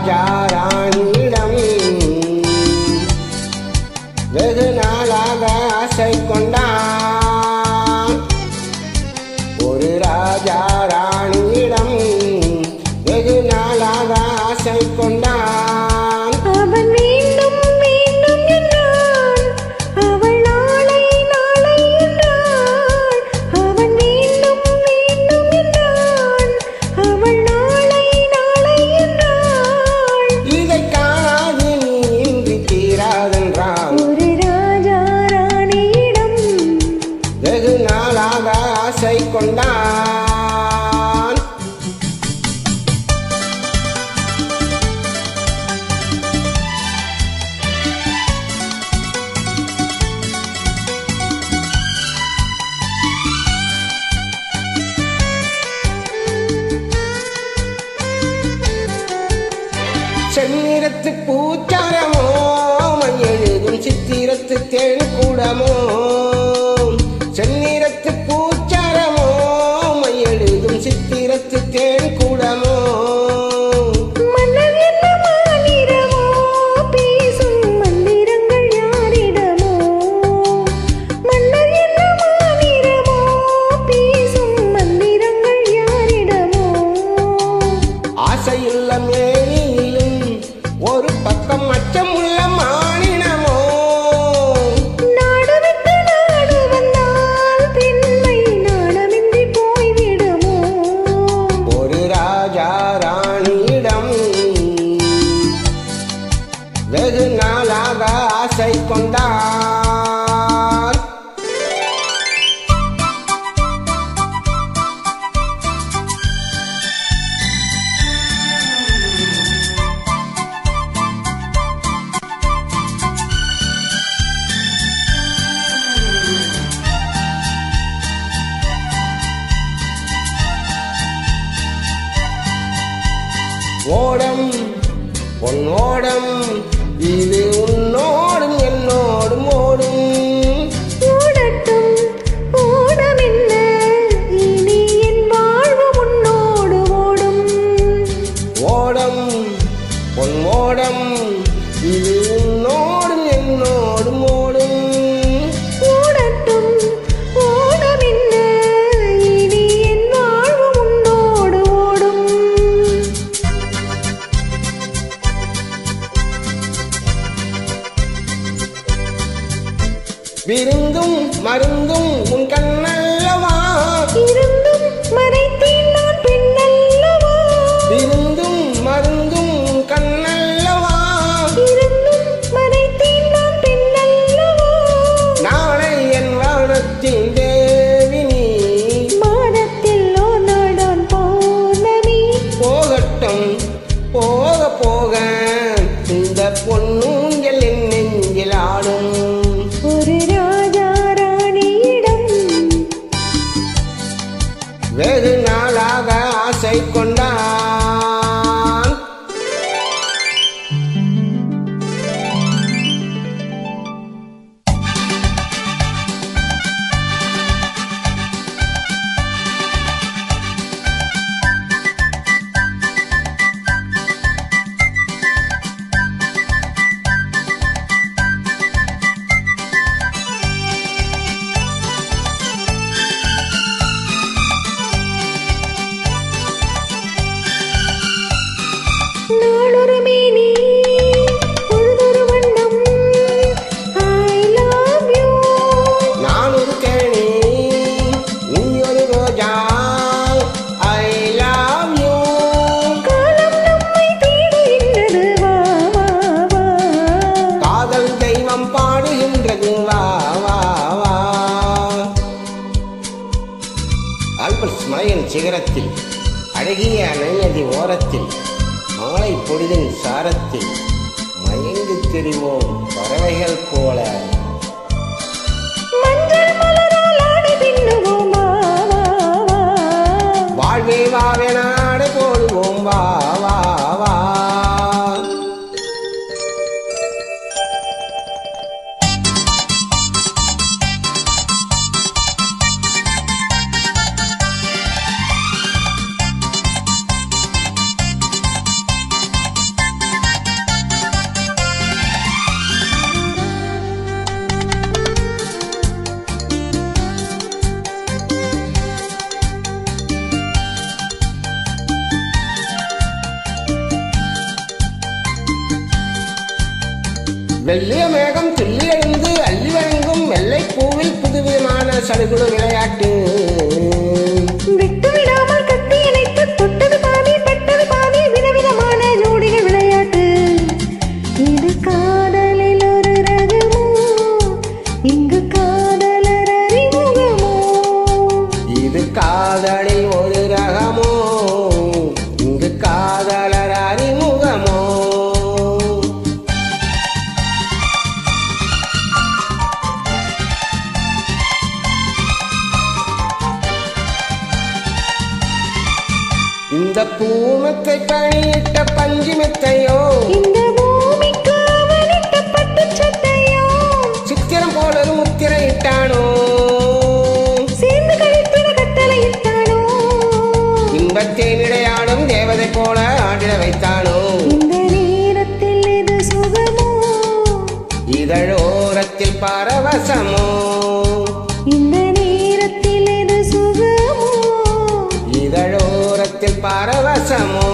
ராஜா ராணியிடம் வெகு நாளாக ஆசை கொண்டான். ஒரு ராஜா ராணியிடம் வெகு நாளாக ஆசை கொண்டான். அவன் வேண்டும் வேண்டும் என்றான், அவள் நாளை நாளை என்றாள். அவன் வேண்டும் வேண்டும் என்றான், அவள் நாளை நாளை என்றாள். இதை காணாது நீ இன்றி தீராதென்றான். ஒரு ராஜா ராணியிடம் வெகு நாளாக ஆசை கொண்டான். செந்நிறத்து பூச்சாரமோ எழுதும் சித்திரத்து தேன் கூடமோ. செந்நிறத்து பூச்சாரமோ எழுதும் சித்திரத்து தேன் கூடமோ. மன்னர் என்ன மாநிறமோ, பேசும் மந்திரங்கள் யாரிடமோ. மன்னர் என்ன மாநிறமோ, பேசும் மந்திரங்கள் யாரிடமோ. ஆசையுள்ள மேனியிலும் ஒரு பக்கம் அச்சமுள்ள மானினமோ. நாடு விட்டு நாடு வந்தால் பெண்மை நாணமின்றி போய்விடுமோ. ஒரு ராஜா ராணியிடம் வெகு நாளாக ஆசை கொண்டான். ஓடம் பொன்னோடம் இது உன்னோடும் என்னோடும் ஓடும். ஓடட்டும் ஓடமென்ன, இனி என் வாழ்வு உன்னோடு ஓடும். ஓடம் பொன்னோடம் இது உன்னோடும் என்னோடும் ஓடும். ஓடட்டும் ஓடமென்ன, இனி என் வாழ்வு உன்னோடு ஓடும். விருந்தும் மருந்தும் உன் கண்ணல்லவா. இருந்தும் மறைத்தேன் நான் பெண்ணல்லவா. விருந்தும் மருந்தும் உன் கண்ணல்லவா. இருந்தும் மறைத்தேன் நான் பெண்ணல்லவா. நாளை என் வானத்தின் தேவி நீ. மானத்தில் ஓர் நாடான் பௌர்ணமி. போகட்டும் போக போக இந்த பொன்னூஞ்சல் என் நெஞ்சில் ஆடும். ஒரு ராஜா ராணியிடம் வெகு நாளாக ஆசை கொண்டான். நாளொரு மேனி பொழுதொரு வண்ணம். I love you. நான் ஒரு கேணி நீ ஒரு ரோஜா. I love you. காலம் நம்மை தேடுகின்றது, வா வா வா. காதல் தெய்வம் பாடுகின்றது, வா வா வா. ஆல்பர்ட்ஸ் மலையின் சிகரத்தில் அழகிய நதி ஓரத்தில் மாலை பொழுதின் சாரத்தில் மயங்கி திரிவோம் பறவைகள் போல. மஞ்சள் மலரால் ஆடை பின்னுவோம், வா வா வா. வாழ்வே வாவென ஆடை போடுவோம், வா வா வா. வெள்ளிய மேகம் துள்ளி எழுந்து அள்ளி வழங்கும் வெள்ளை பூவில் புதுவிதமான சடுகுடு விளையாட்டு. விட்டு விடாமல் கட்டி இணைத்து தொட்டது பாதி பட்டது பாதி விதவிதமான ஜோடிகள் விளையாட்டு. இது காதலில் ஒரு ரகமோ, இங்கு காதலர் அறிமுகமோ. இது காதலில் ஒரு ரகமோ, இங்கு காதலர் அறிமுகமோ. இந்த பூமத்தை பணியிட்ட பஞ்சு மெத்தையோ, இந்த பூமிக்கு அவனிட்ட பட்டுச் சட்டையோ, சித்திரம் போல ஒரு முத்திரை இட்டானோ, சேர்ந்து கழித்திட கட்டளையிட்டானோ, இன்பத்தை விளையாடும் தேவதை போல ஆடிட வைத்தானோ. இந்த நேரத்தில் இது சுகமோ, இதழோரத்தில் பரவசமோ, இந்த நேரத்தில் இது சுகமோ, இதழோரத்தில் பரவசமோ.